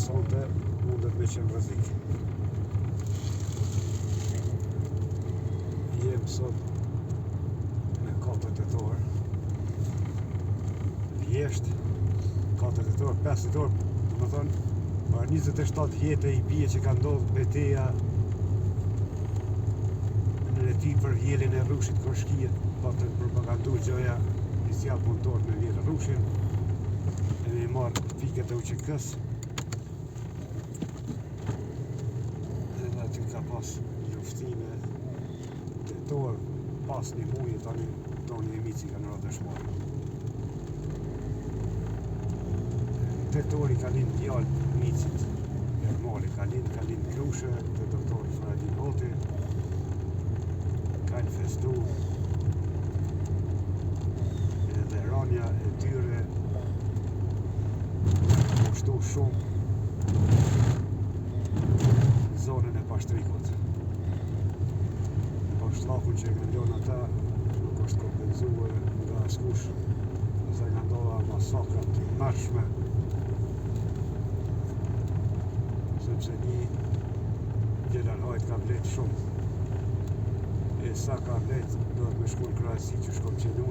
sonte mundet me qenë rrezik. Jem sot me 4 tetor. Vjesht 4 tetor, 5 tetor, do të thonë para 27 vjetë i bie që ka ndodhur betejë në Letit për vjelin e rrushit Koshkia, patën propaganduar gjoja inicial punëtor me vjelë rrushin, edhe i marrë fiket e UÇK-s, edhe aty ka pas luftime, tetor, pas një muje, tani Toni e Mici kanë rrë dëshmorë. Tetori ka lind djalë Micit, Ermoli ka lind Krushe, te doktor Faradin Hoti, kanë festu, edhe rania e tyre kushtu shumë zonën e Pashtrikut. Shllakun që e kanë lënë ata nuk është kompenzuar nga askush, sa kanë ndodha masakra të mërshme, sepse një Gjelar Hajt ka vlet shumë, e sa ka vlet do të me shku në krahësi që shkom qenë